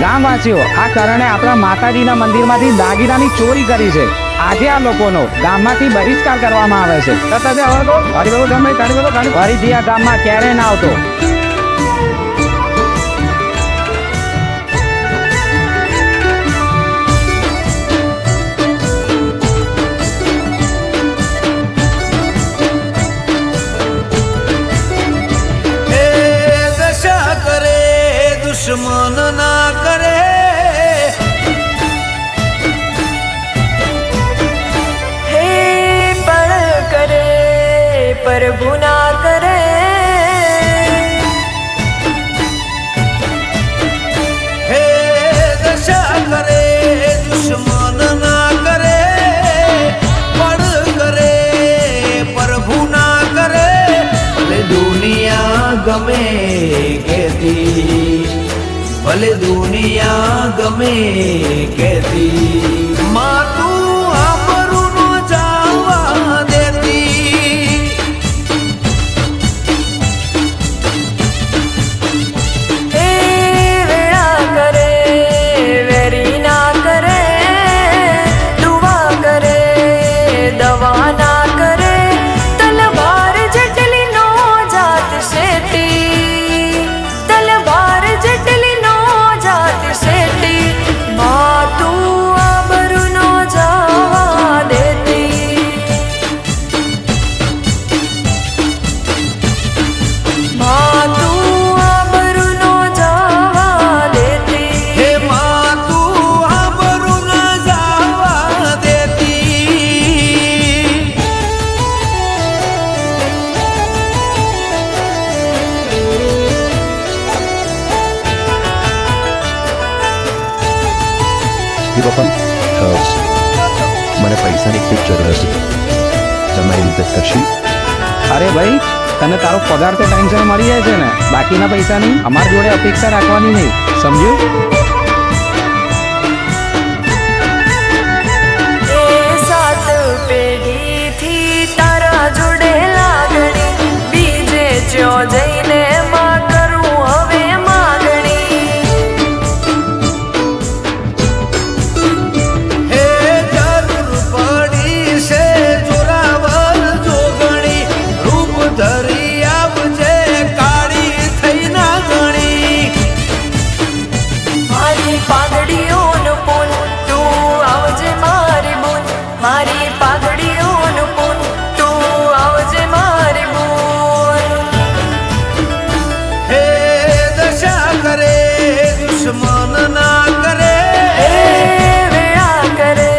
ગામવાસીઓ આ કારણે આપણા માતાજીના મંદિરમાંથી દાગીનાની ચોરી કરી છે. આજે આ લોકોનો ગામમાંથી બહિષ્કાર કરવામાં આવે છે. ફરીથી આ ગામમાં ક્યારેય ના આવતો. દુશ્મન ના કરે હે પણ કરે પ્રભુ ના કરે હે દશા કરે દુશ્મન ના કરે પણ કરે પ્રભુ ના કરે ભલે દુનિયા ગમે કેતી ભલે દુનિયા ગમે કેતી માં તું આબરૂ નો જાવા દેતી હે વેળા કરે વેરી ના કરે દુવા કરે દવા ના કરે તલવાર જેટલી નો જાત શેટી તલવાર જેટલી મને પૈસાની ખૂબ જરૂર હશે. તમારી મદદ કરશો? અરે ભાઈ, તને તારો પગાર તો ટાઈમસર મળી જાય છે ને. બાકીના પૈસાની અમારી જોડે અપેક્ષા રાખવાની નહીં, સમજ્યું? સાત પેઢીથી તારા જોડે લાગણી બીજે ચો જઈને માં કરું હવે માગણી હે જરૂર પડી છે જોરાવર જોગણી રૂપ ધરી આવજે કાળી થઈ ના ગણી મારી પાઘડીઓનું પૂન તું આવજે મારી બૂન મારી પાઘડીઓનું પૂન તું આવજે મારી બૂન હે દશા કરે દુશ્મન ના કરે હે વેળા કરે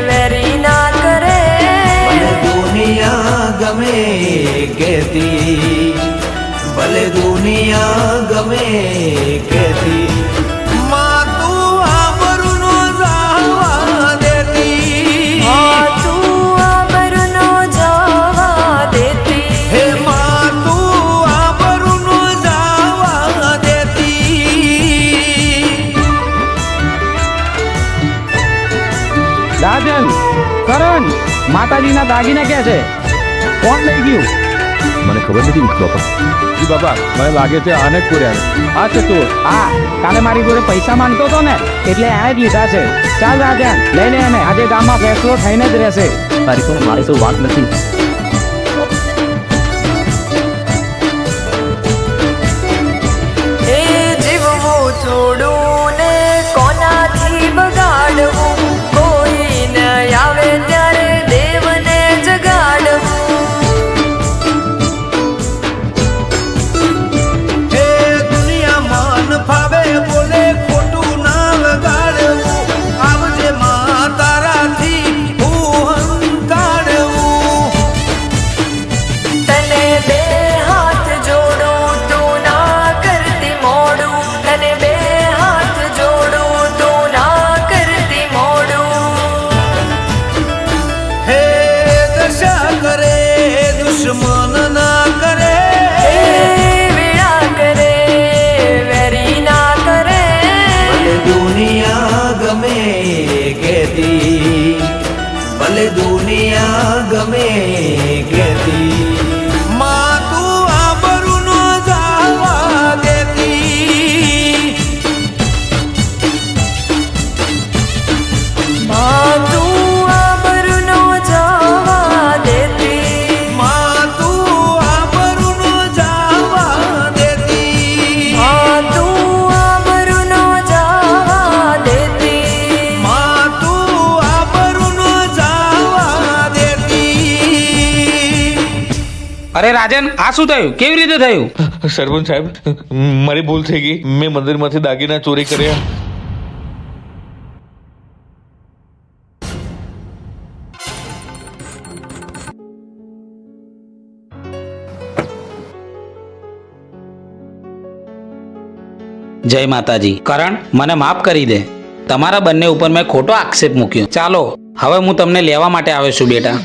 વેરી ના કરે ભલે દુનિયા ગમે કેતી ભલે દુનિયા ગમે કેતી માં તું આબરૂ નો જાવા દેતી તું આબરૂ નો જવા દેતી હે માં તું આબરૂ નો જાવા દેતી રાજન, કરણ, માતાજીના દાગીના ક્યાં છે? કોણ લઈ ગયું? મને ખબર નથી બાપા. જી બાપા, મને લાગે છે આને જ પૂર્યા. આ છે તું. હા, કાલે મારી જોડે પૈસા માંગતો હતો ને, એટલે આ જ લીધા છે. ચાલ રાજન, લઈ લે એને. આજે ગામમાં ફેસલો થઈને જ રહેશે. તારી તો મારી તો વાત નથી. એ જીવવું થોડું ને કોનાથી બગાડવું કોઈ ન આવે ત્યારે દેવને જગાડવું હે દુનિયા મન ફાવે બોલે ખોટું ના વગાડવું આવજે માં તારાથી હું કાઢવું તને બે હાથ જોડું તું ના કરતી મોડું તને બે હાથ જોડું તું ના કરતી મોડું હે દશા કરે દુશ્મન ના કરે હે વેળા કરે વેરી ના કરે ભલે દુનિયા ગમે કેતી ભલે દુનિયા ગમે કેતી માં તું આબરૂ નો જાવા દેતી અરે રાજન, આ શું થયું? કેવી રીતે થયું? સરપંચ સાહેબ, મારી ભૂલ થઈ ગઈ. મેં મંદિરમાંથી દાગીના ચોરી કર્યા. જય માતાજી. કરણ, મને માફ કરી દે. તમારા બંને ઉપર મેં ખોટો આક્ષેપ મૂક્યો. ચાલો, હવે હું તમને લેવા માટે આવ્યો છું બેટા.